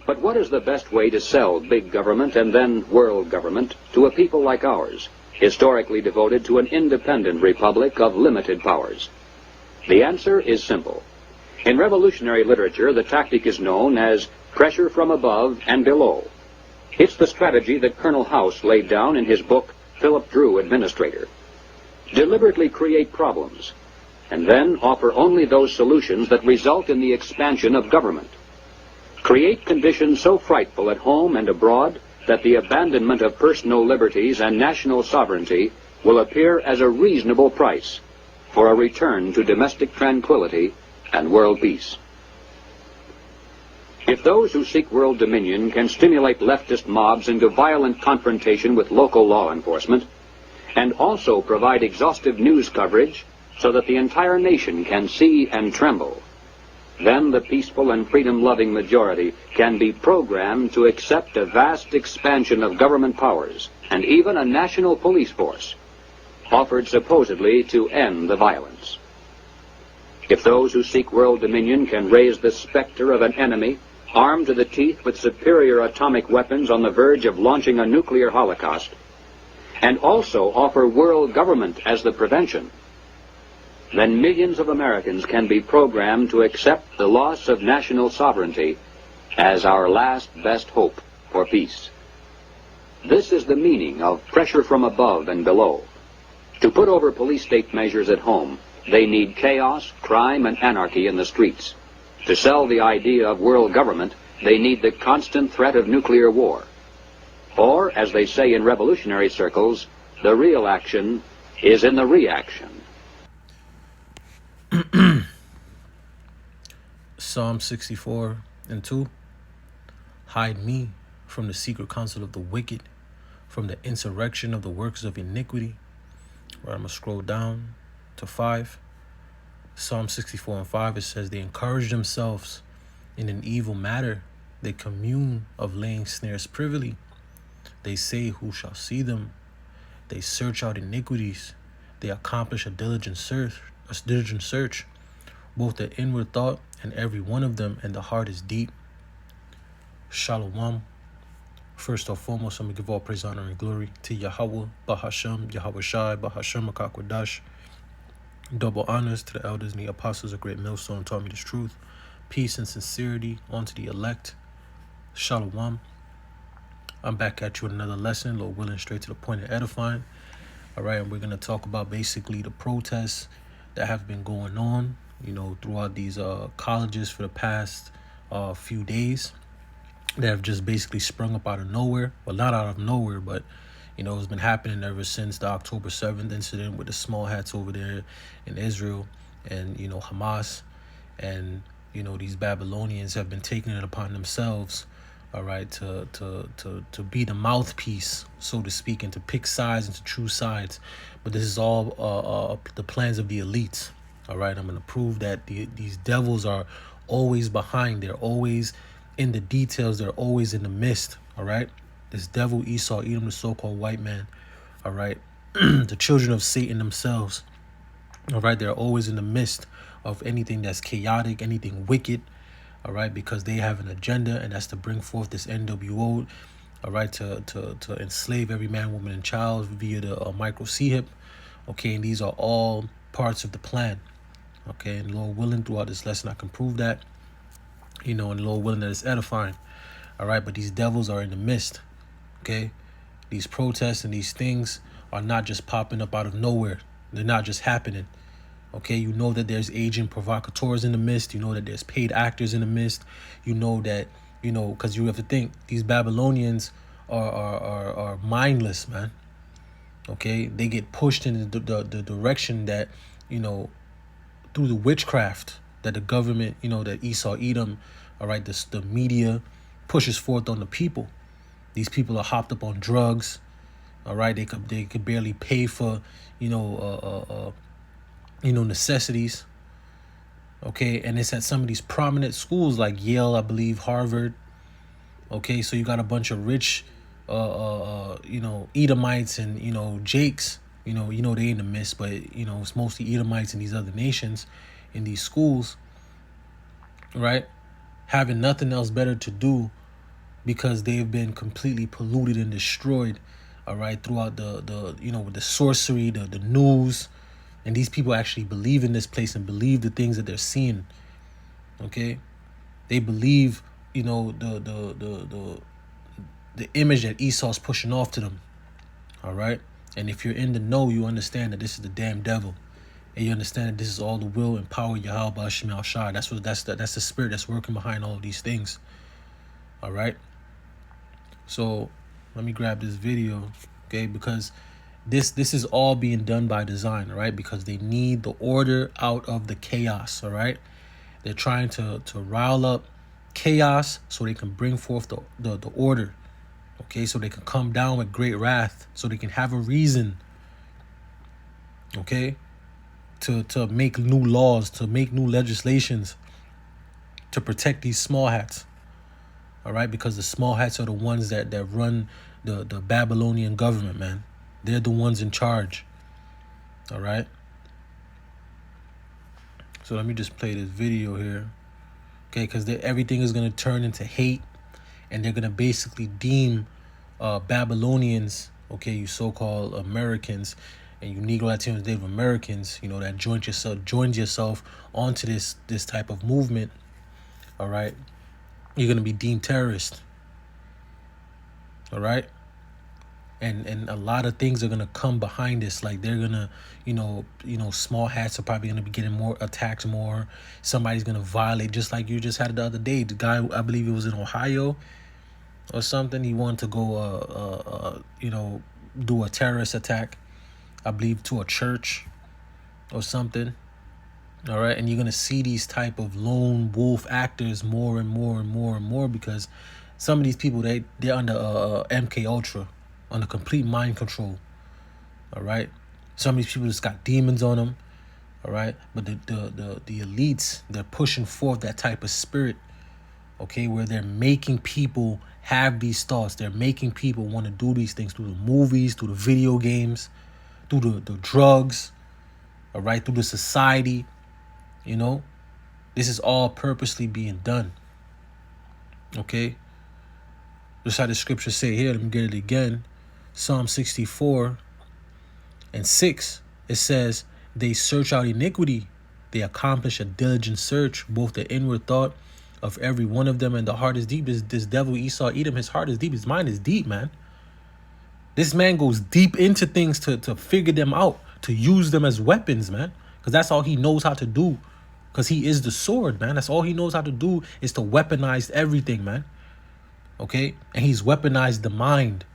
But what is the best way to sell big government and then world government to a people like ours, historically devoted to an independent republic of limited powers? The answer is simple. In revolutionary literature, the tactic is known as pressure from above and below. It's the strategy that Colonel House laid down in his book, Philip Drew, Administrator. Deliberately create problems, and then offer only those solutions that result in the expansion of government. Create conditions so frightful at home and abroad that the abandonment of personal liberties and national sovereignty will appear as a reasonable price for a return to domestic tranquility and world peace. If those who seek world dominion can stimulate leftist mobs into violent confrontation with local law enforcement, and also provide exhaustive news coverage so that the entire nation can see and tremble, then the peaceful and freedom-loving majority can be programmed to accept a vast expansion of government powers and even a national police force, offered supposedly to end the violence. If those who seek world dominion can raise the specter of an enemy armed to the teeth with superior atomic weapons on the verge of launching a nuclear holocaust, and also offer world government as the prevention, then millions of Americans can be programmed to accept the loss of national sovereignty as our last best hope for peace. This is the meaning of pressure from above and below. To put over police-state measures at home, they need chaos, crime, and anarchy in the streets. To sell the idea of world government, they need the constant threat of nuclear war. Or, as they say in revolutionary circles, the real action is in the reaction. Psalm 64 and 2. Hide me from the secret counsel of the wicked, from the insurrection of the workers of iniquity. Right, I'm going to scroll down to 5. Psalm 64 and 5, it says, they encourage themselves in an evil matter. They commune of laying snares privily. They say, who shall see them? They search out iniquities. They accomplish a diligent search. Both the inward thought and every one of them, and the heart is deep. Shalom. First and foremost, I'm going to give all praise, honor, and glory to Yahweh, Bahashem, Yahweh Shai, Bahashem, Akakwadash. Double honors to the elders and the apostles of Great Millstone taught me this truth. Peace and sincerity unto the elect. Shalom. I'm back at you with another lesson, Lord willing, straight to the point and edifying. All right, and we're going to talk about basically the protests that have been going on, throughout these colleges for the past few days that have just basically sprung up out of nowhere. Well, not out of nowhere, but, it's been happening ever since the October 7th incident with the small hats over there in Israel and, Hamas. And, these Babylonians have been taking it upon themselves, all right, to be the mouthpiece, so to speak, and to pick sides and to choose sides. But this is all the plans of the elites. All right, I'm going to prove that these devils are always behind. They're always in the details. They're always in the midst. All right, this devil Esau, Edom, the so-called white man. All right, the children of Satan themselves. All right, they're always in the midst of anything that's chaotic, anything wicked. All right, because they have an agenda, and that's to bring forth this NWO. All right, to enslave every man, woman, and child via the micro C-hip. Okay, and these are all parts of the plan. Okay, and Lord willing, throughout this lesson, I can prove that, and Lord willing, that it's edifying. All right, but these devils are in the midst. Okay, these protests and these things are not just popping up out of nowhere. They're not just happening. Okay, you know that there's agent provocateurs in the midst. You know that there's paid actors in the midst. You know that, because you have to think, these Babylonians are mindless, man. Okay, they get pushed in the direction that, through the witchcraft that the government, that Esau, Edom, all right, the media pushes forth on the people. These people are hopped up on drugs, all right. They could barely pay for, necessities. Okay, and it's at some of these prominent schools like Yale, I believe, Harvard. Okay, so you got a bunch of rich, Edomites and Jakes. They in the midst, but it's mostly Edomites and these other nations in these schools, right? Having nothing else better to do because they've been completely polluted and destroyed, all right, throughout the with the sorcery, the news, and these people actually believe in this place and believe the things that they're seeing. Okay, they believe the image that Esau's pushing off to them. All right, and if you're in the know, you understand that this is the damn devil, and you understand that this is all the will and power of Yahweh Ba'ashem Al Shai. That's the spirit that's working behind all of these things. All right. So let me grab this video, okay? Because this is all being done by design, all right? Because they need the order out of the chaos, all right? They're trying to rile up chaos so they can bring forth the order, okay? So they can come down with great wrath, so they can have a reason, okay, to make new laws, to make new legislations, to protect these small hats. All right, because the small hats are the ones that run the Babylonian government, man. They're the ones in charge. All right. So let me just play this video here. Okay, because everything is going to turn into hate, and they're going to basically deem Babylonians, okay, you so-called Americans, and you Negro Latinos, Native Americans, that joined yourself onto this type of movement. All right. You're going to be deemed terrorist. All right. And a lot of things are going to come behind this. Like they're going to, small hats are probably going to be getting more attacked more. Somebody's going to violate, just like you just had it the other day. The guy, I believe it was in Ohio or something. He wanted to go, do a terrorist attack, I believe, to a church or something. All right, and you're gonna see these type of lone wolf actors more and more and more and more, because some of these people they're under MK Ultra, under complete mind control. All right, some of these people just got demons on them. All right, but the elites, they're pushing forth that type of spirit. Okay, where they're making people have these thoughts. They're making people want to do these things through the movies, through the video games, through the drugs. All right, through the society. This is all purposely being done. Okay? Just how the scriptures say here, let me get it again. Psalm 64 and 6, it says, they search out iniquity. They accomplish a diligent search, both the inward thought of every one of them, and the heart is deep. This devil Esau, Edom, his heart is deep. His mind is deep, man. This man goes deep into things to figure them out, to use them as weapons, man. Because that's all he knows how to do. Because he is the sword, man. That's all he knows how to do, is to weaponize everything, man. Okay? And he's weaponized the mind.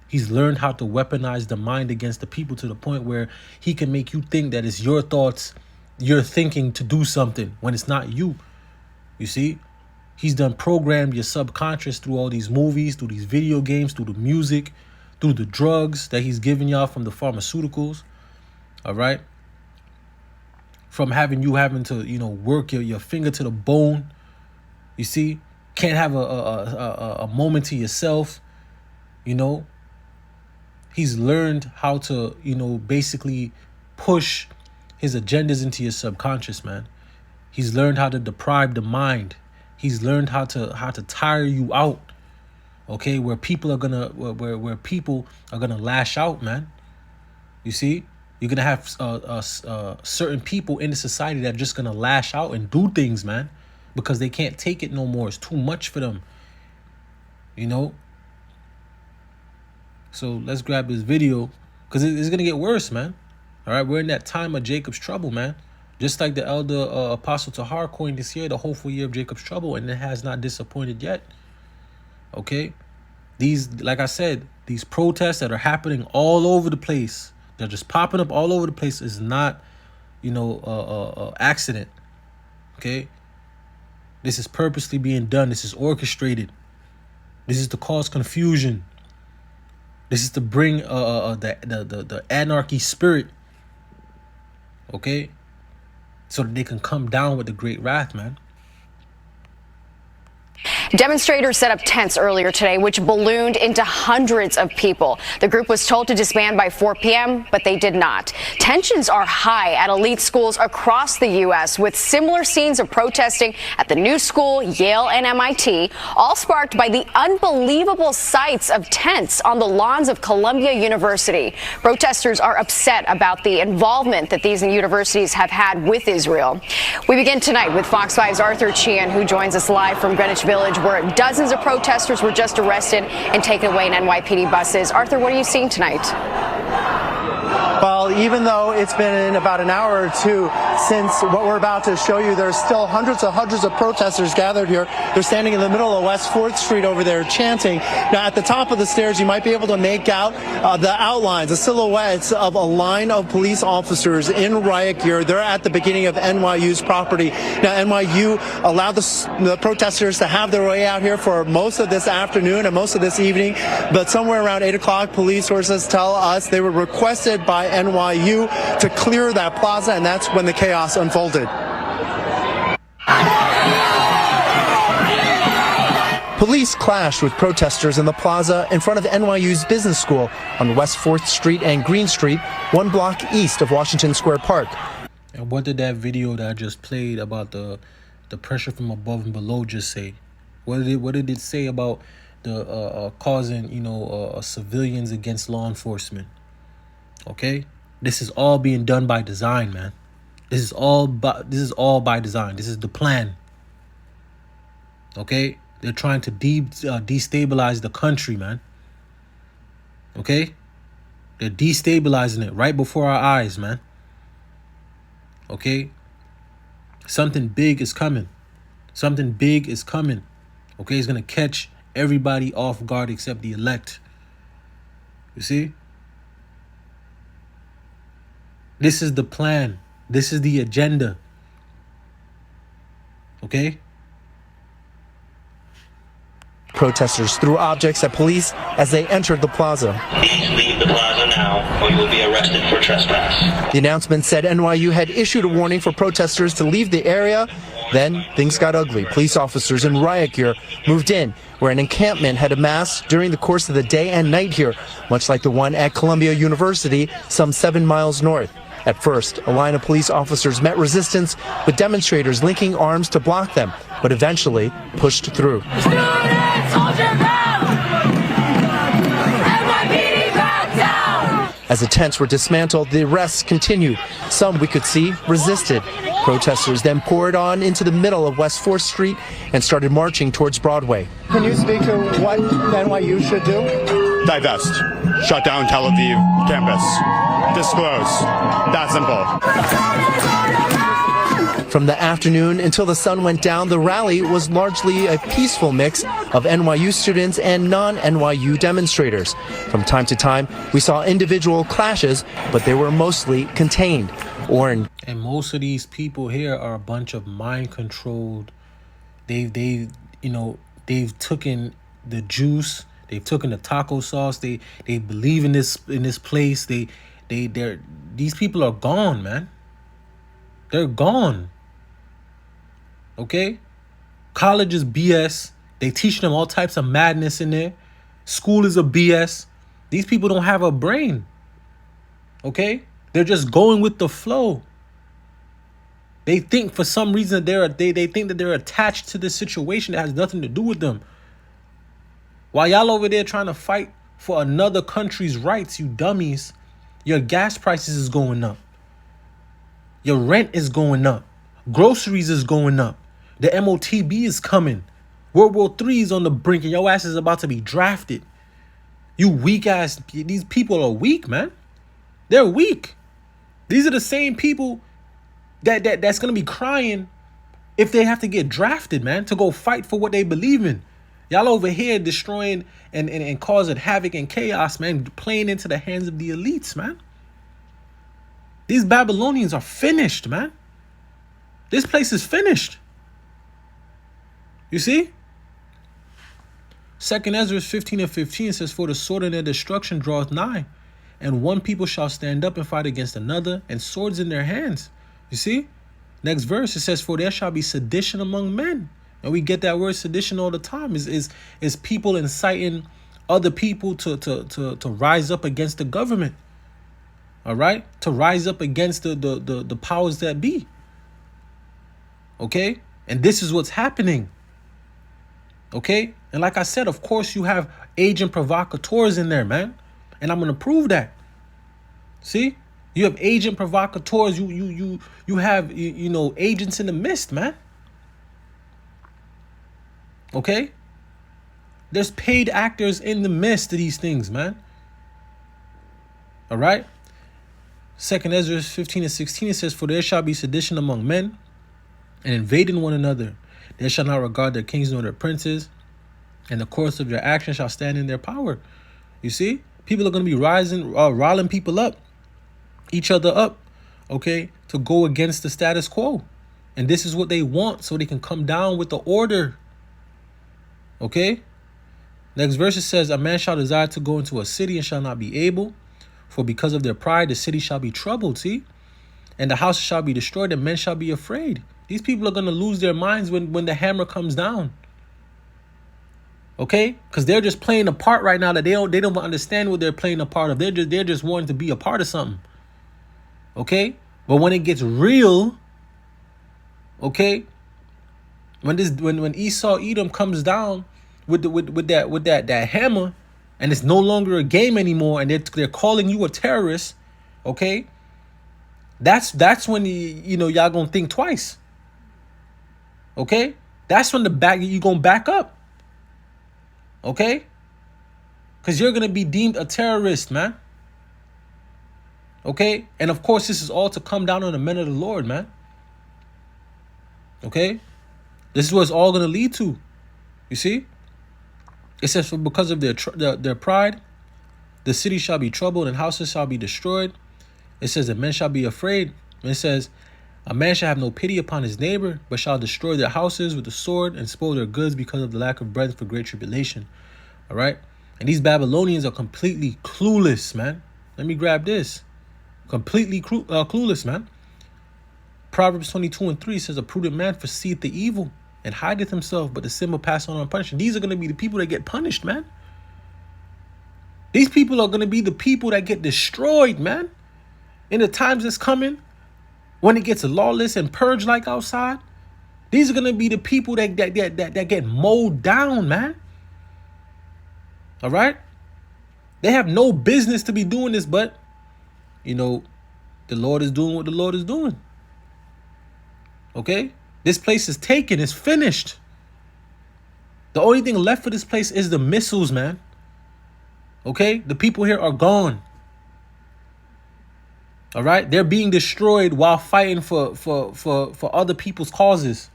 He's learned how to weaponize the mind against the people, to the point where he can make you think that it's your thoughts, your thinking to do something when it's not you. You see? He's done programmed your subconscious through all these movies, through these video games, through the music, through the drugs that he's giving y'all from the pharmaceuticals. All right? From having to, work your finger to the bone. You see? Can't have a moment to yourself. He's learned how to, basically push his agendas into your subconscious, man. He's learned how to deprive the mind. He's learned how to tire you out. Okay, where people are gonna lash out, man. You see? You're going to have certain people in the society that are just going to lash out and do things, man, because they can't take it no more. It's too much for them, So let's grab this video, because it's going to get worse, man. All right, we're in that time of Jacob's trouble, man. Just like the elder Apostle Tahar coined this year, the hopeful year of Jacob's trouble, and it has not disappointed yet. Okay? Like I said, these protests that are happening all over the place, they're just popping up all over the place, is not, accident. Okay? This is purposely being done. This is orchestrated. This is to cause confusion. This is to bring the anarchy spirit. Okay? So that they can come down with the great wrath, man. Demonstrators set up tents earlier today, which ballooned into hundreds of people. The group was told to disband by 4 p.m., but they did not. Tensions are high at elite schools across the U.S., with similar scenes of protesting at the New School, Yale, and MIT, all sparked by the unbelievable sights of tents on the lawns of Columbia University. Protesters are upset about the involvement that these universities have had with Israel. We begin tonight with Fox 5's Arthur Chian, who joins us live from Greenwich Village, where dozens of protesters were just arrested and taken away in NYPD buses. Arthur, what are you seeing tonight? Well, even though it's been about an hour or two since what we're about to show you, there's still hundreds of protesters gathered here. They're standing in the middle of West 4th Street over there chanting. Now, at the top of the stairs, you might be able to make out the outlines, the silhouettes of a line of police officers in riot gear. They're at the beginning of NYU's property. Now, NYU allowed the protesters to have their way out here for most of this afternoon and most of this evening, but somewhere around 8 o'clock, police sources tell us they were requested by NYU to clear that plaza, and that's when the chaos unfolded. Police clashed with protesters in the plaza in front of NYU's business school on West 4th Street and Green Street, 1 block east of Washington Square Park. And what did that video that I just played about the pressure from above and below just say? What did it say about the causing civilians against law enforcement? Okay, this is all being done by design, man. This is all by design. This is the plan. Okay, they're trying to destabilize the country, man. Okay, they're destabilizing it right before our eyes, man. Okay, something big is coming. Something big is coming. Okay, it's gonna catch everybody off guard except the elect. You see? This is the plan. This is the agenda. Okay? Protesters threw objects at police as they entered the plaza. Please leave the plaza now, or you will be arrested for trespass. The announcement said NYU had issued a warning for protesters to leave the area. Then things got ugly. Police officers in riot gear moved in, where an encampment had amassed during the course of the day and night here, much like the one at Columbia University, some 7 miles north. At first, a line of police officers met resistance, with demonstrators linking arms to block them, but eventually pushed through. Students, hold your ground! NYPD back down! As the tents were dismantled, the arrests continued. Some, we could see, resisted. Protesters then poured on into the middle of West 4th Street and started marching towards Broadway. Can you speak to what NYU should do? Divest. Shut down Tel Aviv campus. Disclose. That simple. From the afternoon until the sun went down, the rally was largely a peaceful mix of NYU students and non-NYU demonstrators. From time to time, we saw individual clashes, but they were mostly contained. And most of these people here are a bunch of mind-controlled. They've taken the juice. They've taken the taco sauce. They believe in this place. These people are gone, man. They're gone. Okay? College is BS. They teach them all types of madness in there. School is a BS. These people don't have a brain. Okay? They're just going with the flow. They think for some reason they think that they're attached to this situation that has nothing to do with them. While y'all over there trying to fight for another country's rights, you dummies, your gas prices is going up. Your rent is going up. Groceries is going up. The MOTB is coming. World War III is on the brink and your ass is about to be drafted. You weak ass, these people are weak, man. They're weak. These are the same people that's going to be crying if they have to get drafted, man, to go fight for what they believe in. Y'all over here destroying and causing havoc and chaos, man, playing into the hands of the elites, man. These Babylonians are finished, man. This place is finished. You see? 2nd Ezra 15:15 says, "For the sword in their destruction draweth nigh, and one people shall stand up and fight against another, and swords in their hands." You see? Next verse, it says, "For there shall be sedition among men, And we get that word sedition all the time. Is people inciting other people to rise up against the government. All right? To rise up against the powers that be. Okay? And this is what's happening. Okay? And like I said, of course, you have agent provocateurs in there, man. And I'm going to prove that. See? You have agent provocateurs. You have, you know, agents in the midst, man. Okay? There's paid actors in the midst of these things, man. All right? 2nd Ezra 15:16, it says, "For there shall be sedition among men, and invading one another. They shall not regard their kings nor their princes, and the course of their action shall stand in their power." You see? People are going to be riling people up, each other up, okay, to go against the status quo. And this is what they want, so they can come down with the order. Okay? Next verse, it says, "A man shall desire to go into a city and shall not be able, for because of their pride the city shall be troubled." See? "And the house shall be destroyed, and men shall be afraid." These people are going to lose their minds when the hammer comes down. Okay? Because they're just playing a part right now that they don't understand what they're playing a part of. They're just wanting to be a part of something. Okay? But when it gets real, okay, when Esau Edom comes down with that hammer, and it's no longer a game anymore, and they're calling you a terrorist, okay? That's when y'all gonna think twice. Okay? That's when you gonna back up. Okay? Because you're gonna be deemed a terrorist, man. Okay? And of course, this is all to come down on the men of the Lord, man. Okay? This is what it's all gonna lead to. You see? It says, "For because of their pride, the city shall be troubled, and houses shall be destroyed." It says that men shall be afraid. And it says, "A man shall have no pity upon his neighbor, but shall destroy their houses with the sword and spoil their goods because of the lack of bread for great tribulation." All right? And these Babylonians are completely clueless, man. Let me grab this. Completely clueless, man. Proverbs 22:3 says, "A prudent man foreseeth the evil and hideth himself, but the sin will pass on unpunished." And these are going to be the people that get punished, man. These people are going to be the people that get destroyed, man. In the times that's coming, when it gets lawless and purged like outside, these are going to be the people that get mowed down, man. All right? They have no business to be doing this, but, the Lord is doing what the Lord is doing. Okay? This place is taken. It's finished. The only thing left for this place is the missiles, man. Okay? The people here are gone. All right? They're being destroyed while fighting for other people's causes.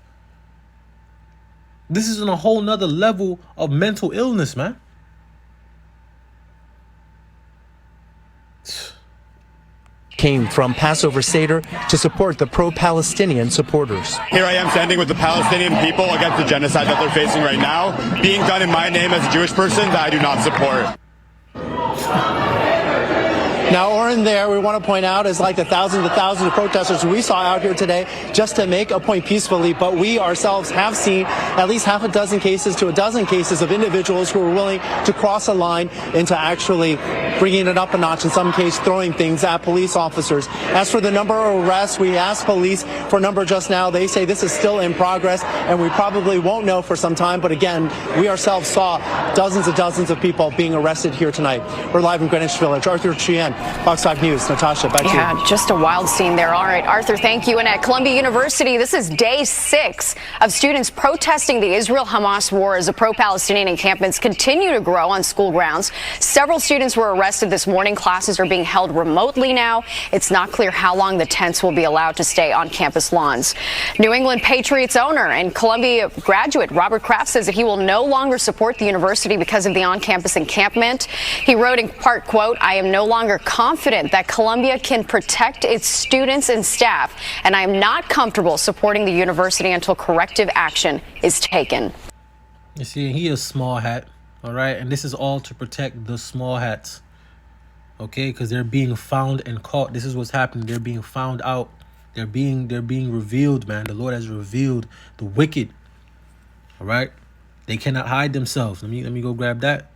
This is on a whole nother level of mental illness, man. Came from Passover Seder to support the pro-Palestinian supporters. Here I am standing with the Palestinian people against the genocide that they're facing right now, being done in my name as a Jewish person that I do not support. Now, Oren, there, we want to point out, is like the thousands of protesters we saw out here today just to make a point peacefully. But we ourselves have seen at least half a dozen cases to a dozen cases of individuals who are willing to cross a line into actually bringing it up a notch, in some case throwing things at police officers. As for the number of arrests, we asked police for a number just now. They say this is still in progress, and we probably won't know for some time. But again, we ourselves saw dozens of people being arrested here tonight. We're live in Greenwich Village. Arthur Chien, Fox 5 News. Natasha, back to you. Yeah, just a wild scene there. All right, Arthur, thank you. And at Columbia University, this is day 6 of students protesting the Israel-Hamas war as the pro-Palestinian encampments continue to grow on school grounds. Several students were arrested this morning. Classes are being held remotely now. It's not clear how long the tents will be allowed to stay on campus lawns. New England Patriots owner and Columbia graduate Robert Kraft says that he will no longer support the university because of the on-campus encampment. He wrote in part, quote, "I am no longer confident that Columbia can protect its students and staff, and I am not comfortable supporting the university until corrective action is taken." You see, he is small hat, all right? And this is all to protect the small hats, okay? Because they're being found and caught. This is what's happening. They're being found out. They're being revealed, man. The Lord has revealed the wicked, All right? They cannot hide themselves. Let me go grab that.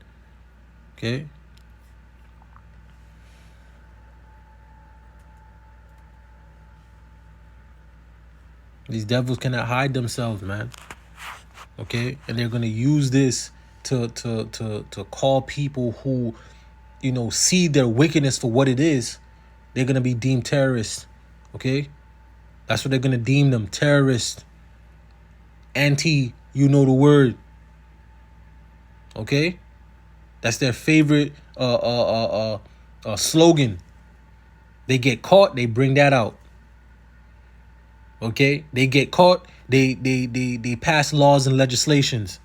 Okay? These devils cannot hide themselves, man. Okay? And they're gonna use this to call people who, you know, see their wickedness for what it is. They're gonna be deemed terrorists. Okay? That's what they're gonna deem them, terrorists. Anti, you know the word. Okay? That's their favorite slogan. They get caught, they bring that out. Okay? They get caught, they pass laws and legislations.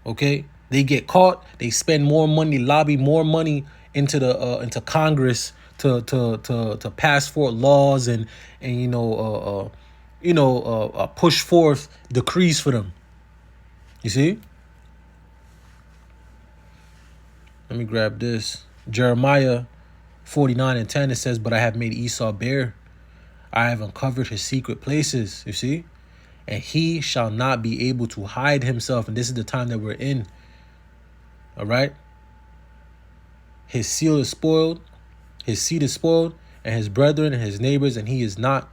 Okay? They get caught, they spend more money, lobby more money into Congress to pass forth laws and push forth decrees for them. You see? Let me grab this. Jeremiah 49:10, it says, "But I have made Esau bare. I have uncovered his secret places." You see? "And he shall not be able to hide himself." And this is the time that we're in. All right? His seal is spoiled. His seed is spoiled. And his brethren and his neighbors, and he is not.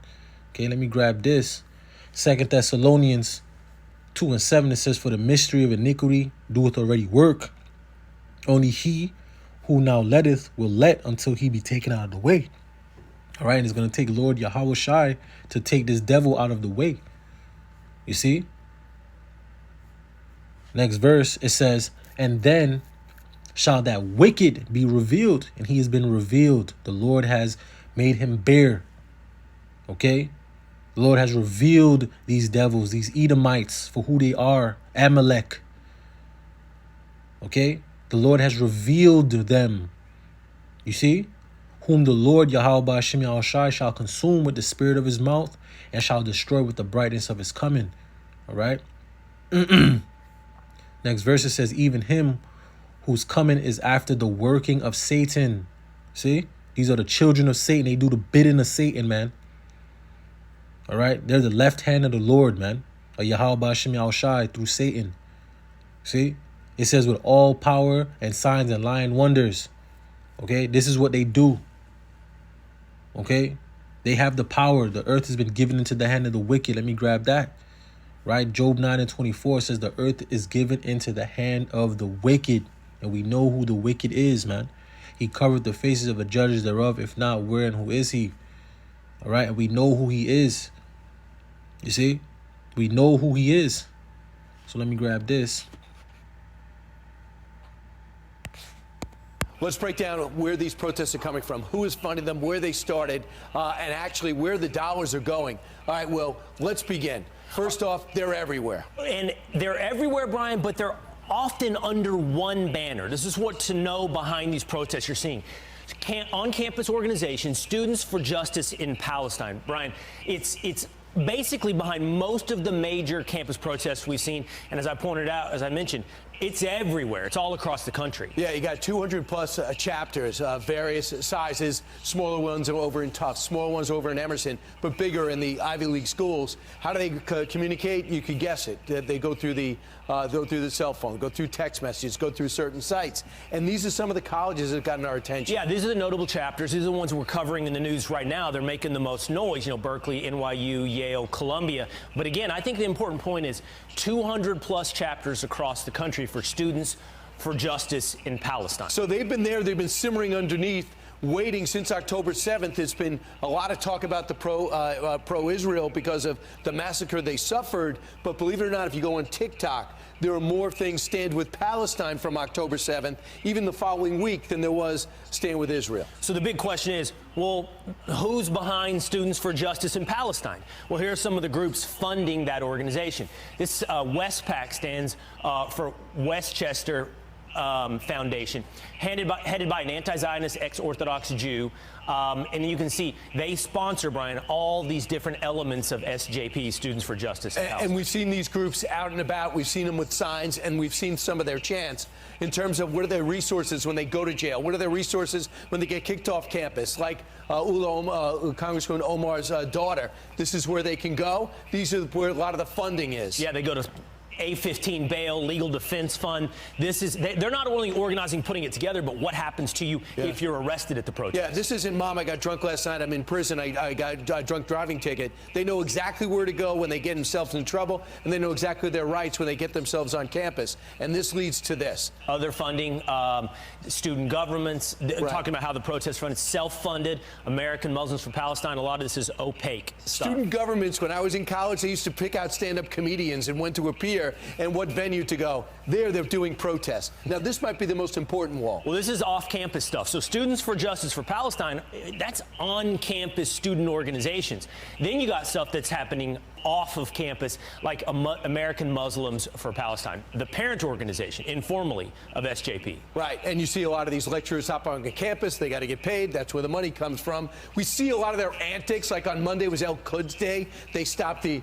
Okay, let me grab this. 2 Thessalonians 2:7, it says, "For the mystery of iniquity doeth already work. Only he who now letteth will let until he be taken out of the way." All right, and it's going to take Lord Yahweh Shai to take this devil out of the way. You see? Next verse, it says, "And then shall that wicked be revealed," and he has been revealed. The Lord has made him bare. Okay? The Lord has revealed these devils, these Edomites, for who they are. Amalek. Okay? The Lord has revealed them. You see? "Whom the Lord Yahweh Hashem Yahweh Shai shall consume with the spirit of his mouth and shall destroy with the brightness of his coming." All right? Next verse, it says, "Even him whose coming is after the working of Satan." See? These are the children of Satan. They do the bidding of Satan, man. All right? They're the left hand of the Lord, man. Of Yahweh Hashem Yahweh Shai through Satan. See? It says, "With all power and signs and lying wonders." Okay? This is what they do. Okay? They have the power. The earth has been given into the hand of the wicked. Let me grab that. Right? Job 9:24 says the earth is given into the hand of the wicked. And we know who the wicked is, man. "He covered the faces of the judges thereof. If not, where and who is he?" All right? And we know who he is. You see? We know who he is. So let me grab this. Let's break down where these protests are coming from, who is funding them, where they started, and actually where the dollars are going. All right, well, let's begin. First off, they're everywhere. And they're everywhere, Brian, but they're often under one banner. This is what to know behind these protests you're seeing. On-campus organizations, Students for Justice in Palestine. Brian, it's basically behind most of the major campus protests we've seen. And as I pointed out, as I mentioned, it's everywhere. It's all across the country. Yeah, you got 200 plus chapters, various sizes, smaller ones over in Tufts, smaller ones over in Emerson, but bigger in the Ivy League schools. How do they communicate? You could guess it. They go through the cell phone, go through text messages, go through certain sites. And these are some of the colleges that have gotten our attention. Yeah, these are the notable chapters. These are the ones we're covering in the news right now. They're making the most noise, you know, Berkeley, NYU, Yale, Columbia. But again, I think the important point is 200 plus chapters across the country for Students for Justice in Palestine. So they've been there, they've been simmering underneath, waiting since October 7th. There's been a lot of talk about the pro-Israel because of the massacre they suffered. But believe it or not, if you go on TikTok, there are more things Stand With Palestine from October 7th, even the following week, than there was Stand With Israel. So the big question is, well, who's behind Students for Justice in Palestine? Well, here are some of the groups funding that organization. This Westpac stands for Westchester Foundation, headed by an anti-Zionist ex-Orthodox Jew. And you can see they sponsor, Brian, all these different elements of SJP, Students for Justice. And we've seen these groups out and about. We've seen them with signs, and we've seen some of their chants in terms of what are their resources when they go to jail? What are their resources when they get kicked off campus? Like Congresswoman Omar's daughter. This is where they can go. These are where a lot of the funding is. Yeah, they go to A-15 bail, legal defense fund. They're not only organizing, putting it together, but what happens to you if you're arrested at the protest. Yeah, this isn't, Mom, I got drunk last night, I'm in prison, I got a drunk driving ticket. They know exactly where to go when they get themselves in trouble, and they know exactly their rights when they get themselves on campus. And this leads to this. Other funding, student governments, talking about how the protest fund is self-funded, American Muslims for Palestine. A lot of this is opaque stuff. Student governments, when I was in college, they used to pick out stand-up comedians and when to appear and what venue to go. They're doing protests. Now, this might be the most important wall. Well, this is off-campus stuff. So Students for Justice for Palestine, that's on-campus student organizations. Then you got stuff that's happening off of campus, like American Muslims for Palestine, the parent organization, informally, of SJP. Right, and you see a lot of these lecturers hop on the campus. They got to get paid. That's where the money comes from. We see a lot of their antics, like on Monday was Al-Quds Day. They stopped the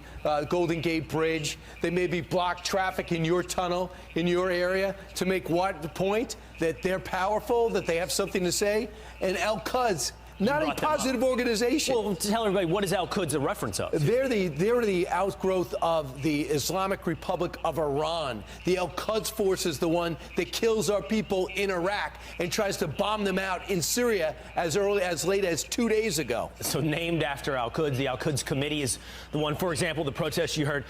Golden Gate Bridge. They maybe blocked traffic in your tunnel, in your area, to make what the point? That they're powerful, that they have something to say. And Al-Quds, not a positive organization. Well, tell everybody, what is Al-Quds a reference of? They're the outgrowth of the Islamic Republic of Iran. The Al-Quds force is the one that kills our people in Iraq and tries to bomb them out in Syria as late as 2 days ago. So named after Al-Quds, the Al-Quds Committee is the one, for example, the protest you heard,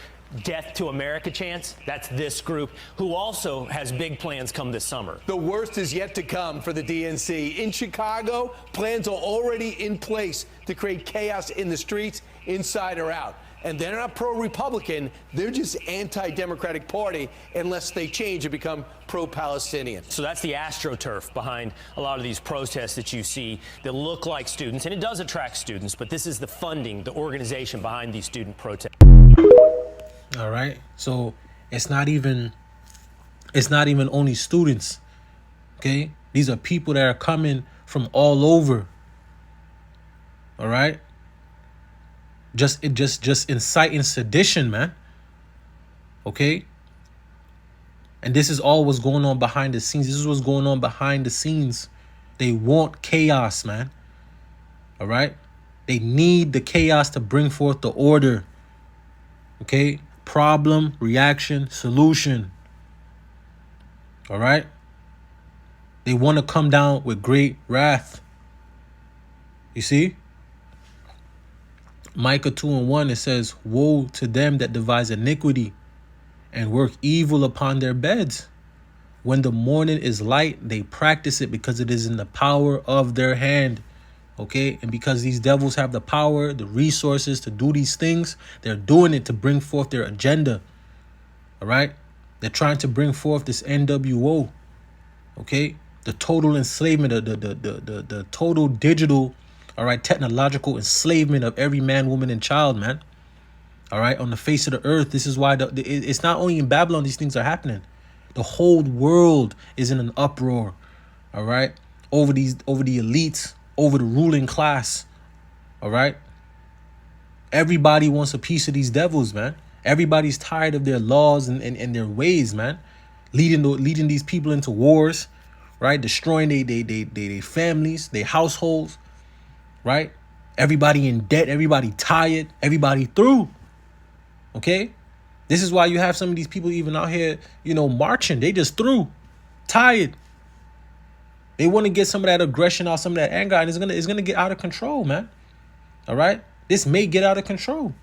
Death to America chants. That's this group, who also has big plans come this summer. The worst is yet to come for the DNC. In Chicago, plans are already in place to create chaos in the streets, inside or out. And they're not pro-Republican, they're just anti-Democratic Party unless they change and become pro-Palestinian. So that's the AstroTurf behind a lot of these protests that you see that look like students, and it does attract students, but this is the funding, the organization behind these student protests. All right, so it's not even only students. Okay, these are people that are coming from all over. All right, just inciting sedition, man. Okay, and this is all what's going on behind the scenes. This is what's going on behind the scenes. They want chaos, man. All right, they need the chaos to bring forth the order. Okay. Problem, reaction, solution. All right? They want to come down with great wrath. You see? Micah 2:1, it says, woe to them that devise iniquity and work evil upon their beds. When the morning is light, they practice it because it is in the power of their hand. Okay, and because these devils have the power, the resources to do these things, they're doing it to bring forth their agenda. All right, they're trying to bring forth this NWO. Okay, the total enslavement, the total digital, all right, technological enslavement of every man, woman, and child, man. All right, on the face of the earth. This is why it's not only in Babylon these things are happening. The whole world is in an uproar. All right, over the elites, over the ruling class. All right. Everybody wants a piece of these devils, man. Everybody's tired of their laws and their ways, man. Leading these people into wars, right? Destroying their families, their households, right? Everybody in debt, everybody tired, everybody through. Okay? This is why you have some of these people even out here, marching. They just through, tired. They want to get some of that aggression out, some of that anger, and it's gonna get out of control, man. All right, this may get out of control.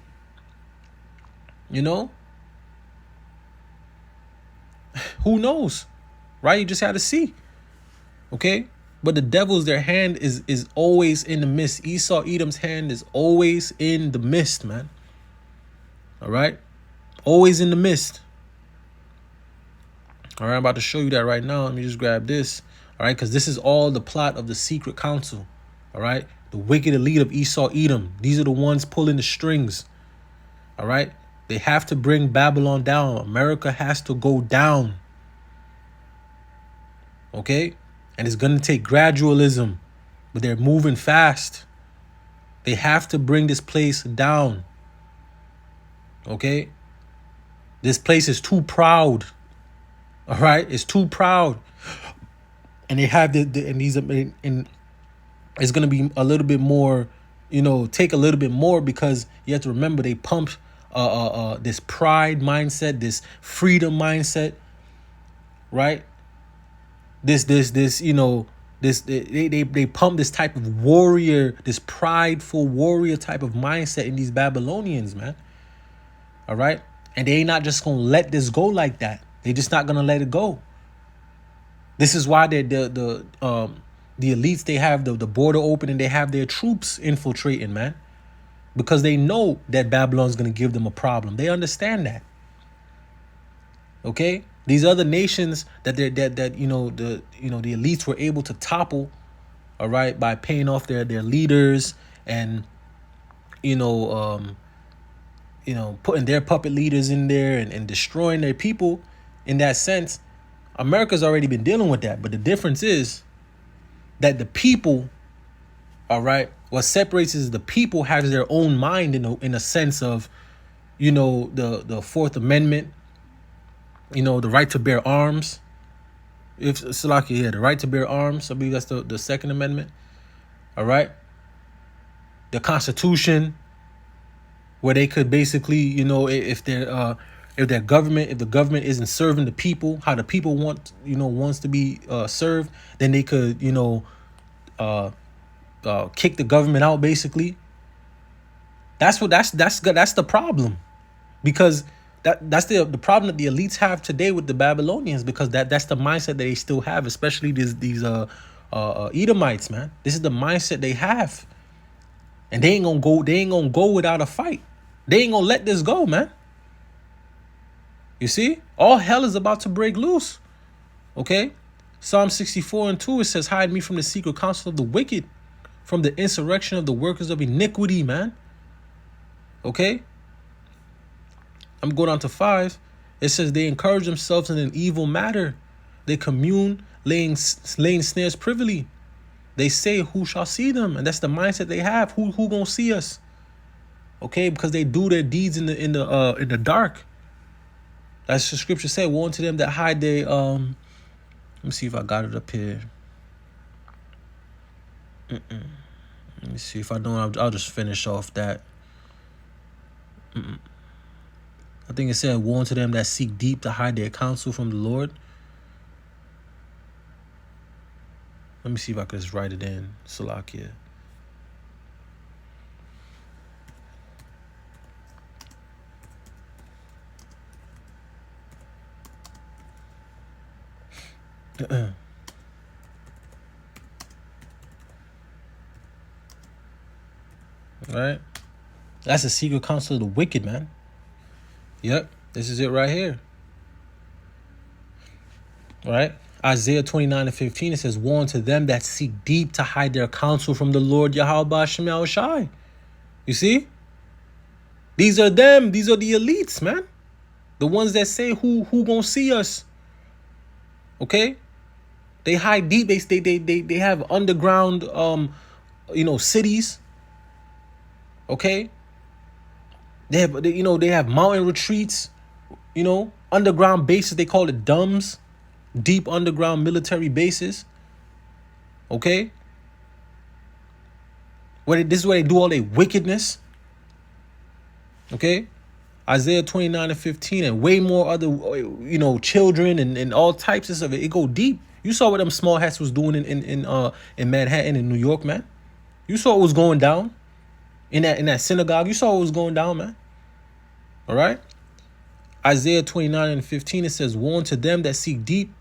Who knows, right? You just have to see. Okay, but the devil's, their hand is always in the mist. Esau, Edom's hand is always in the mist, man. All right, always in the mist. All right, I'm about to show you that right now. Let me just grab this. All right, because this is all the plot of the secret council. All right, the wicked elite of Esau, Edom. These are the ones pulling the strings. All right, they have to bring Babylon down. America has to go down. Okay? And it's going to take gradualism, but they're moving fast. They have to bring this place down. Okay? This place is too proud. All right? It's too proud. And they have and it's going to be a little bit more, take a little bit more, because you have to remember they pump this pride mindset, this freedom mindset, right? They pump this type of warrior, this prideful warrior type of mindset in these Babylonians, man. All right? And they ain't not just going to let this go like that. They just not going to let it go. This is why the elites, they have the border open and they have their troops infiltrating, man. Because they know that Babylon's going to give them a problem. They understand that. Okay? These other nations that the elites were able to topple, all right, by paying off their leaders and putting their puppet leaders in there and destroying their people. In that sense, America's already been dealing with that. But the difference is that the people, all right, what separates is the people has their own mind in a sense of, the Fourth Amendment, the right to bear arms. If Salakia, the right to bear arms, I believe that's the Second Amendment. All right. The Constitution, where they could basically, if the government isn't serving the people how the people wants to be served, then they could, kick the government out, basically. That's the problem, because that's the problem that the elites have today with the Babylonians, because that's the mindset that they still have, especially these Edomites, man. This is the mindset they have, and they ain't gonna go without a fight. They ain't gonna let this go, man. You see, all hell is about to break loose. Okay, Psalm 64:2, it says, "Hide me from the secret counsel of the wicked, from the insurrection of the workers of iniquity," man. Okay. I'm going on to 5. It says they encourage themselves in an evil matter. They commune, laying snares privily. They say, "Who shall see them?" And that's the mindset they have. Who gonna see us? Okay, because they do their deeds in the dark. That's the scripture said. Woe unto them that hide their Let me see if I got it up here. Let me see if I don't. I'll just finish off that. I think it said, "Woe unto them that seek deep to hide their counsel from the Lord." Let me see if I can just write it in. Salakia. All right. That's the secret counsel of the wicked, man. Yep, this is it right here. All right. Isaiah 29:15, it says, "Woe unto them that seek deep to hide their counsel from the Lord Yahweh Shem Yahushai." You see? These are them. These are the elites, man. The ones that say who gonna see us. Okay? They hide deep. They have underground cities. Okay? They have mountain retreats, underground bases. They call it DUMBs, deep underground military bases. Okay? This is where they do all their wickedness. Okay? Isaiah 29:15, and way more other, children and all types of stuff. It go deep. You saw what them small hats was doing in Manhattan, in New York, man. You saw what was going down in that synagogue. You saw what was going down, man. All right. Isaiah 29:15, it says, "Woe unto them that seek deep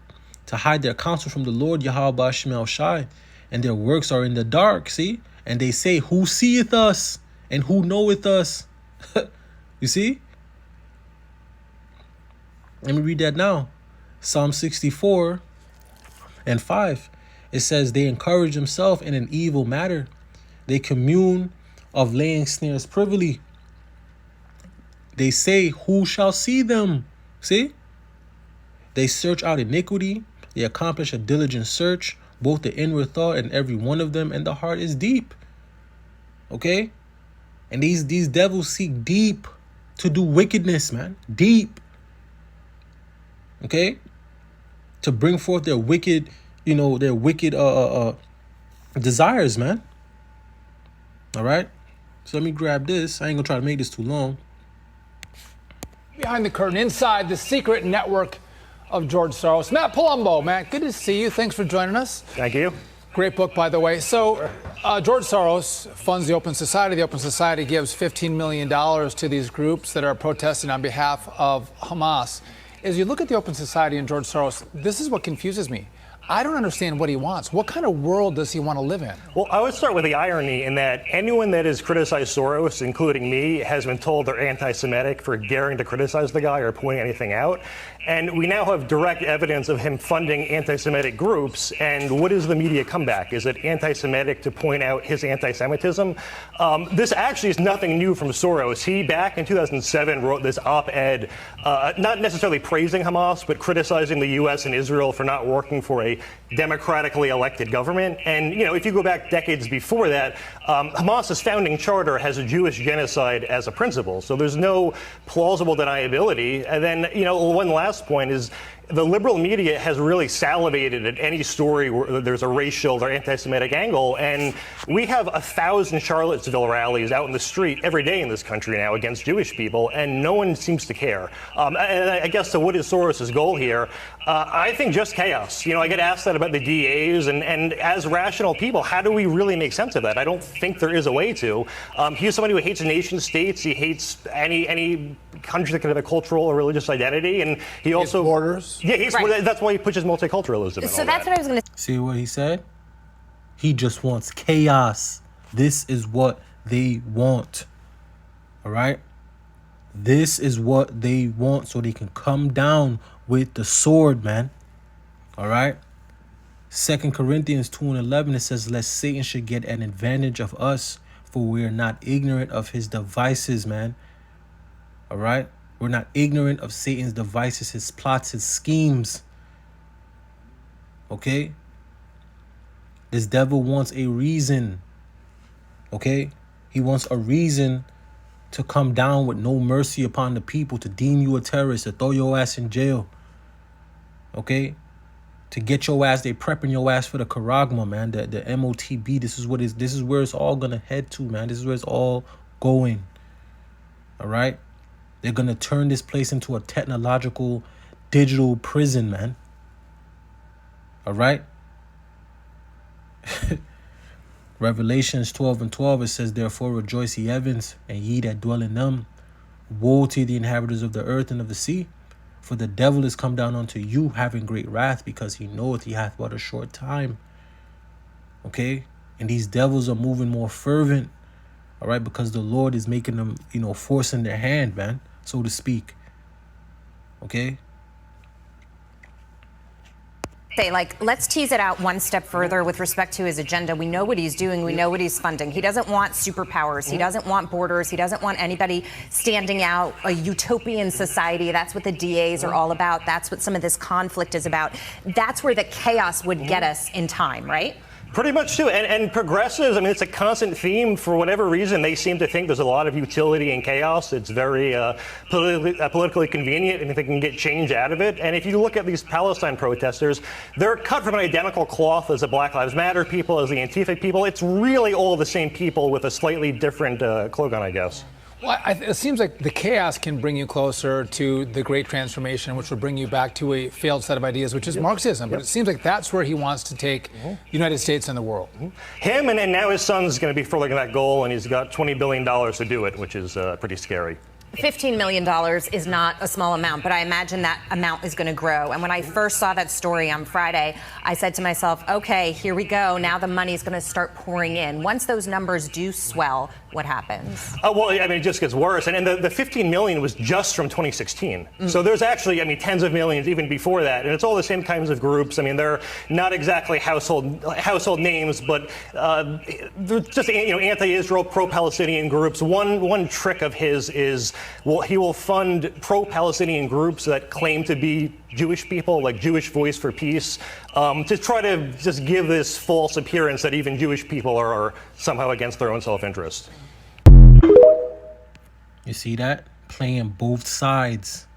to hide their counsel from the Lord Yahweh Shem Yahushai, and their works are in the dark." See, and they say, "Who seeth us and who knoweth us?" You see. Let me read that now. Psalm 64:5. It says, "They encourage themselves in an evil matter. They commune of laying snares privily. They say, who shall see them?" See? They search out iniquity They accomplish a diligent search, both the inward thought and every one of them, and the heart is deep. Okay? And these devils seek deep to do wickedness, man. Deep. Okay? To bring forth their wicked, their wicked desires, man. All right? So let me grab this. I ain't gonna try to make this too long. Behind the curtain, inside the secret network of George Soros. Matt Palumbo, Matt, good to see you. Thanks for joining us. Thank you. Great book, by the way. So, George Soros funds the Open Society. The Open Society gives $15 million to these groups that are protesting on behalf of Hamas. As you look at the Open Society and George Soros, this is what confuses me. I don't understand what he wants. What kind of world does he want to live in? Well, I would start with the irony in that anyone that has criticized Soros, including me, has been told they're anti-Semitic for daring to criticize the guy or pointing anything out. And we now have direct evidence of him funding anti-Semitic groups. And what is the media comeback? Is it anti-Semitic to point out his anti-Semitism? This actually is nothing new from Soros. He, back in 2007, wrote this op-ed, not necessarily praising Hamas, but criticizing the U.S. and Israel for not working for a democratically elected government. And, if you go back decades before that, Hamas's founding charter has a Jewish genocide as a principle. So there's no plausible deniability. And then, one last point is the liberal media has really salivated at any story where there's a racial or anti-Semitic angle, and we have 1,000 Charlottesville rallies out in the street every day in this country now against Jewish people, and no one seems to care. And I guess, so what is Soros' goal here? I think just chaos. I get asked that about the DAs, and as rational people, how do we really make sense of that? I don't think there is a way to. He's somebody who hates nation states. He hates any country that can have a cultural or religious identity, and he also borders. Yeah, that's why he pushes multiculturalism. So that's what I was going to See what he said? He just wants chaos. This is what they want. All right? This is what they want, so they can come down with the sword, man. All right? 2 Corinthians 2:11, it says, lest Satan should get an advantage of us, for we are not ignorant of his devices, man. All right? We're not ignorant of Satan's devices, his plots, his schemes. Okay? This devil wants a reason. Okay? He wants a reason to come down with no mercy upon the people, to deem you a terrorist, to throw your ass in jail. Okay? To get your ass, they prepping your ass for the Karagma, man. The MOTB. This is where it's all gonna head to, man. This is where it's all going. All right? They're going to turn this place into a technological, digital prison, man. All right? Revelations 12:12, it says, therefore rejoice, ye heavens, and ye that dwell in them. Woe to the inhabitants of the earth and of the sea. For the devil is come down unto you, having great wrath, because he knoweth he hath but a short time. Okay? And these devils are moving more fervent. All right? Because the Lord is making them, forcing their hand, man, so to speak. Okay? say, let's tease it out one step further with respect to his agenda. We know what he's doing. We know what he's funding. He doesn't want superpowers. He doesn't want borders. He doesn't want anybody standing out, a utopian society. That's what the DAs are all about. That's what some of this conflict is about. That's where the chaos would get us in time, right? Pretty much too. And progressives, it's a constant theme. For whatever reason, they seem to think there's a lot of utility in chaos. It's very politically convenient, and if they can get change out of it. And if you look at these Palestine protesters, they're cut from an identical cloth as the Black Lives Matter people, as the Antifa people. It's really all the same people with a slightly different cloak on, I guess. Well, it seems like the chaos can bring you closer to the great transformation, which will bring you back to a failed set of ideas, which is Marxism. But it seems like that's where he wants to take the United States and the world. Him and now his son's going to be furthering that goal, and he's got $20 billion to do it, which is pretty scary. $15 million is not a small amount, but I imagine that amount is going to grow. And when I first saw that story on Friday, I said to myself, okay, here we go. Now the money is going to start pouring in. Once those numbers do swell, what happens? Well, it just gets worse. And the $15 million was just from 2016. So there's actually, tens of millions even before that. And it's all the same kinds of groups. They're not exactly household names, but they're just, anti-Israel, pro-Palestinian groups. One trick of his is he will fund pro-Palestinian groups that claim to be Jewish people, like Jewish Voice for Peace, to try to just give this false appearance that even Jewish people are somehow against their own self-interest. You see that? Playing both sides.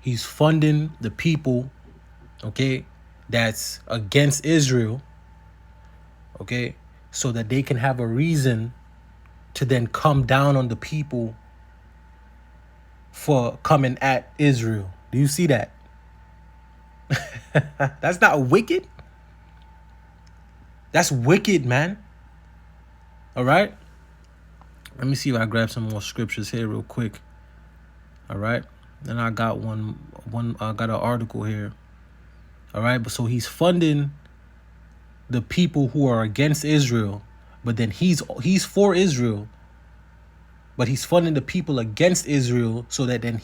He's funding the people, okay, that's against Israel, okay, so that they can have a reason to then come down on the people for coming at Israel. Do you see that? That's not wicked. That's wicked, man. All right. Let me see if I grab some more scriptures here real quick. All right. Then I got I got an article here. All right. But so he's funding the people who are against Israel, but then he's for Israel, but he's funding the people against Israel so that then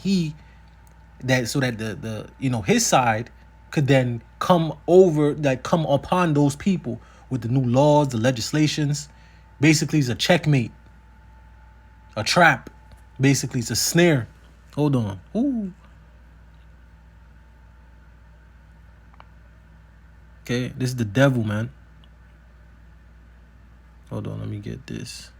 the his side could then come upon those people with the new laws, the legislations. Basically, it's a checkmate, a trap. Basically, it's a snare. Hold on. Ooh. Okay, this is the devil, man. Hold on, let me get this.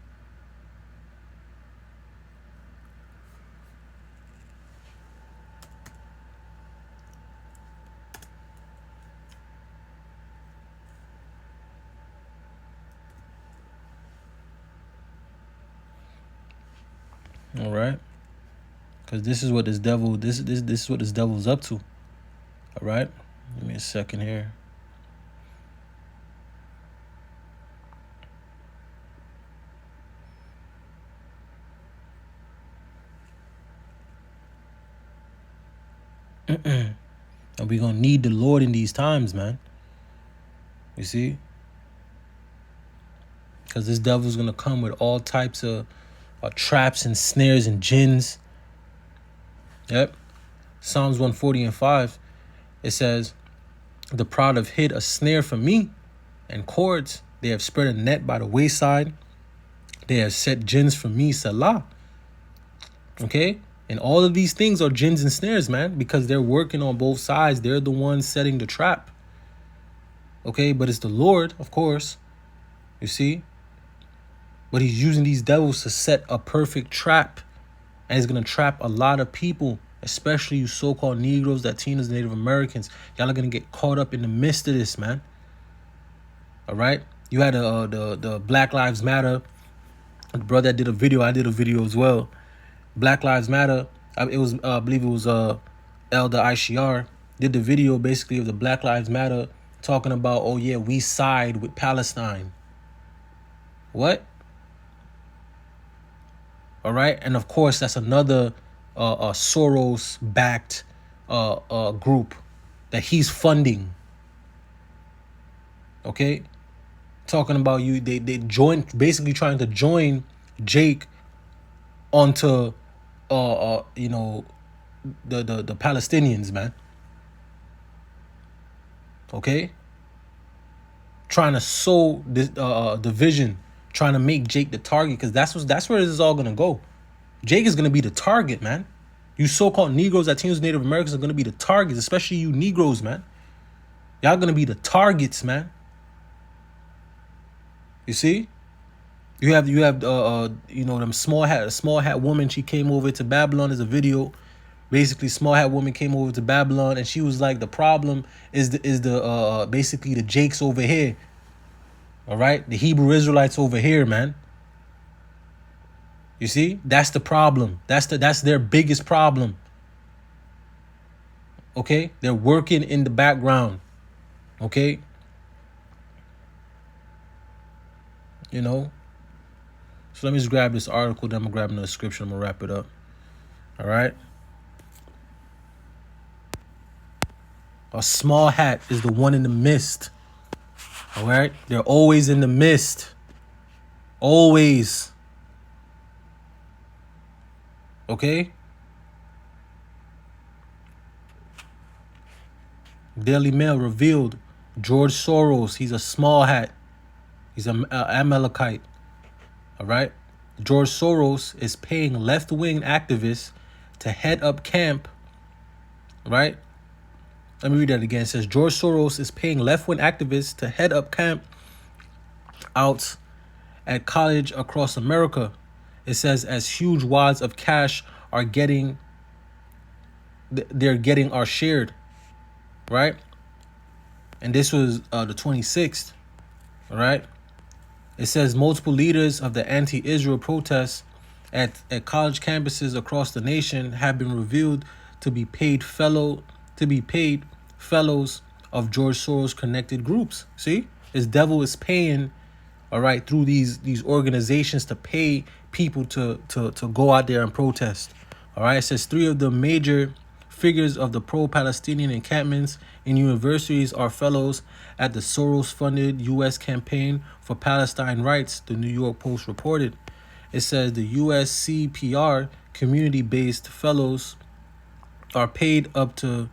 All right, because this is what this devil this is what this devil's up to. All right, give me a second here. And we're gonna need the Lord in these times, man. You see, because this devil's gonna come with all types of traps and snares and jinns. Yep. Psalms 140:5, it says, "The proud have hid a snare for me, and cords. They have spread a net by the wayside. They have set jinns for me, Salah." Okay? And all of these things are jinns and snares, man, because they're working on both sides. They're the ones setting the trap. Okay? But it's the Lord, of course. You see? But he's using these devils to set a perfect trap. And he's going to trap a lot of people, especially you so-called Negroes, Latinos, Native Americans. Y'all are going to get caught up in the midst of this, man. All right? You had the Black Lives Matter. The brother that did a video, I did a video as well. Black Lives Matter. It was, I believe it was Elder ICR did the video basically of the Black Lives Matter talking about, oh yeah, we side with Palestine. What? All right, and of course that's another Soros-backed group that he's funding. Okay, talking about you, they joined, basically trying to join Jake onto the Palestinians, man. Okay, trying to sow this division, trying to make Jake the target, because that's where this is all gonna go. Jake is gonna be the target, man. You so-called Negroes, Latinos, Native Americans are gonna be the targets, especially you Negroes, man. Y'all gonna be the targets, man. You see? You have them small hat woman. She came over to Babylon as a video. Basically, small hat woman came over to Babylon, and she was like, the problem is basically the Jakes over here. All right, the Hebrew Israelites over here, man. You see, that's the problem. That's their biggest problem. Okay, they're working in the background. Okay, you know. So let me just grab this article. Then I'm gonna grab another scripture. I'm gonna wrap it up. All right. A small hat is the one in the mist. All right, they're always in the mist. Always. Okay. Daily Mail revealed George Soros. He's a small hat. He's an Amalekite. All right. George Soros is paying left-wing activists to head up camp, right? Let me read that again. It says George Soros is paying left-wing activists to head up camp out at college across America. It says as huge wads of cash are shared, right? And this was the 26th, right? It says multiple leaders of the anti-Israel protests at college campuses across the nation have been revealed to be paid fellows of George Soros connected groups. See, this devil is paying, all right, through these organizations to pay people to go out there and protest. All right, it says 3 of the major figures of the pro-Palestinian encampments in universities are fellows at the Soros-funded U.S. Campaign for Palestine Rights, the New York Post reported. It says the USCPR community-based fellows are paid up to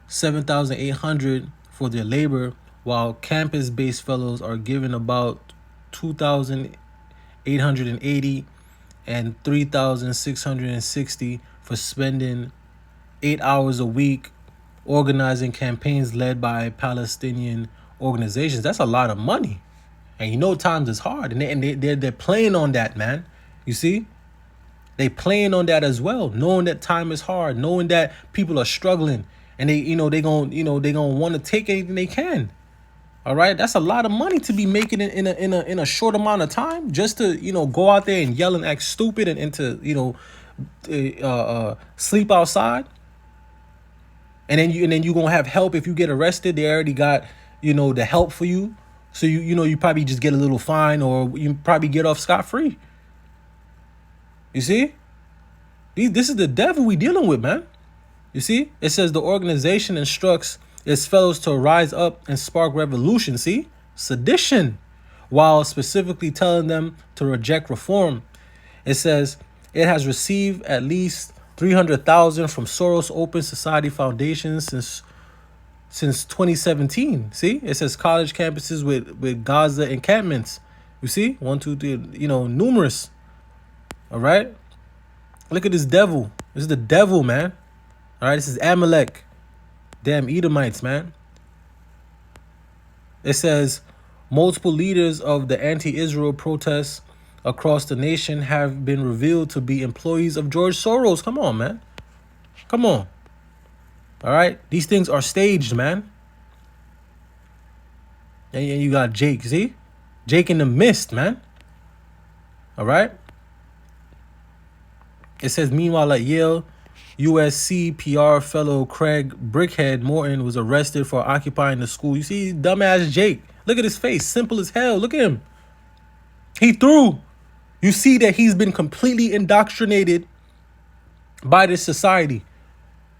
$7,800 for their labor, while campus-based fellows are given about $2,880 and $3,660 for spending 8 hours a week organizing campaigns led by Palestinian organizations. That's a lot of money. And you know times is hard. And they're playing on that, man. You see? They playing on that as well, knowing that time is hard, knowing that people are struggling, and they gonna want to take anything they can. All right, that's a lot of money to be making in a short amount of time, just to go out there and yell and act stupid and to sleep outside. And then you gonna have help if you get arrested. They already got the help for you, so you probably just get a little fine, or you probably get off scot-free. You see, this is the devil we dealing with, man. You see, it says the organization instructs its fellows to rise up and spark revolution. See, sedition, while specifically telling them to reject reform. It says it has received at least $300,000 from Soros Open Society Foundation since 2017. See, it says college campuses with Gaza encampments. You see, 1, 2, 3, numerous. All right, look at this devil. This is the devil, man. All right, this is Amalek. Damn Edomites, man. It says multiple leaders of the anti-Israel protests across the nation have been revealed to be employees of George Soros. Come on, man. Come on. All right, these things are staged, man. And you got Jake, see? Jake in the mist, man. All right. It says, meanwhile, at Yale, USC PR fellow Craig Brickhead Morton was arrested for occupying the school. You see, dumbass Jake. Look at his face. Simple as hell. Look at him. He threw. You see that he's been completely indoctrinated by this society,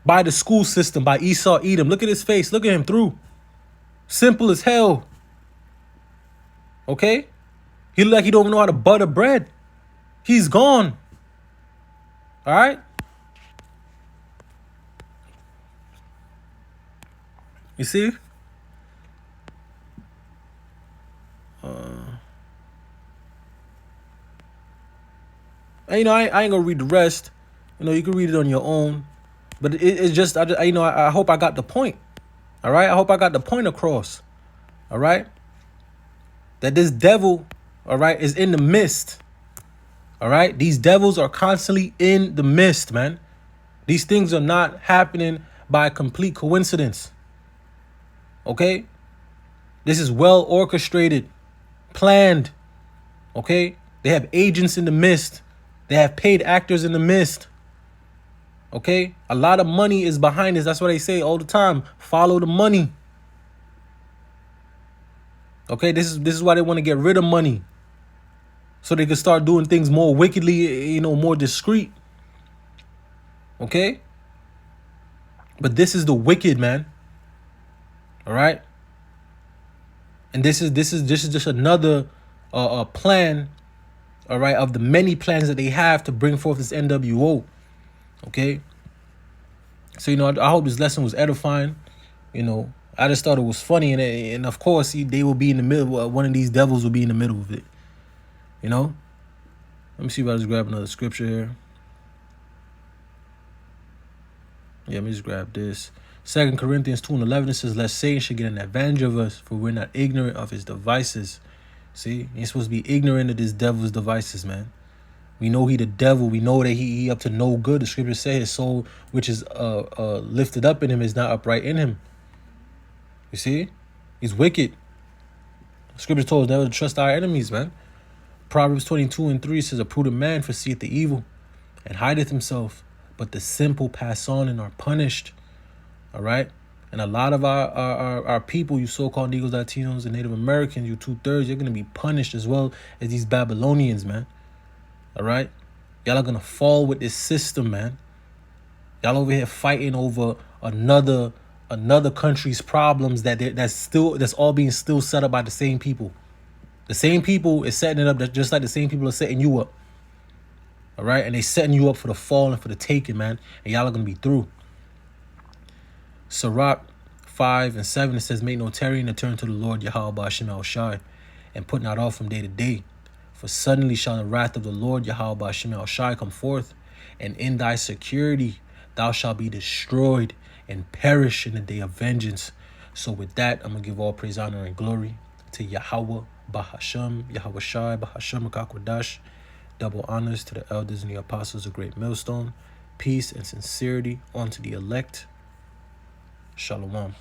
by the school system, by Esau Edom. Look at his face. Look at him through. Simple as hell. Okay? He look like he don't even know how to butter bread. He's gone. All right? You see? And, I ain't gonna read the rest. You can read it on your own. But it's just, I hope I got the point. All right? I hope I got the point across. All right? That this devil, all right, is in the mist. All right? These devils are constantly in the mist, man. These things are not happening by complete coincidence. Okay? This is well orchestrated, planned. Okay? They have agents in the mist. They have paid actors in the mist. Okay? A lot of money is behind this. That's what they say all the time. Follow the money. Okay? This is why they want to get rid of money. So they can start doing things more wickedly, more discreet. Okay? But this is the wicked, man. All right? And this is just another plan, all right, of the many plans that they have to bring forth this NWO. Okay? So, I hope this lesson was edifying. I just thought it was funny. And of course, they will be in the middle. One of these devils will be in the middle of it. Let me see if I just grab another scripture here. Yeah, let me just grab this. 2 Corinthians 2:11, it says, lest Satan should get an advantage of us, for we're not ignorant of his devices. See, you're supposed to be ignorant of this devil's devices, man. We know he the devil. We know that he up to no good. The scripture says his soul, which is lifted up in him, is not upright in him. You see? He's wicked. The scripture told us never to trust our enemies, man. Proverbs 22:3 says, a prudent man foreseeth the evil and hideth himself, but the simple pass on and are punished. All right? And a lot of our people, you so-called Negroes, Latinos, and Native Americans, you 2/3, you're going to be punished as well as these Babylonians, man. All right? Y'all are going to fall with this system, man. Y'all over here fighting over another country's problems that's all being still set up by the same people. The same people is setting it up just like the same people are setting you up. All right? And they setting you up for the fall and for the taking, man. And y'all are going to be through. Sirach 5:7, it says, make no tarrying to turn to the Lord Yahweh Ba'ashem El Shai, and put not off from day to day. For suddenly shall the wrath of the Lord Yahweh Ba'ashem El Shai come forth, and in thy security thou shalt be destroyed and perish in the day of vengeance. So with that, I'm going to give all praise, honor, and glory to Yahweh Ba'ashem, Yahweh Shai, Ba'ashem HaKakwadash. Double honors to the elders and the apostles of Great Millstone. Peace and sincerity unto the elect. Shalom.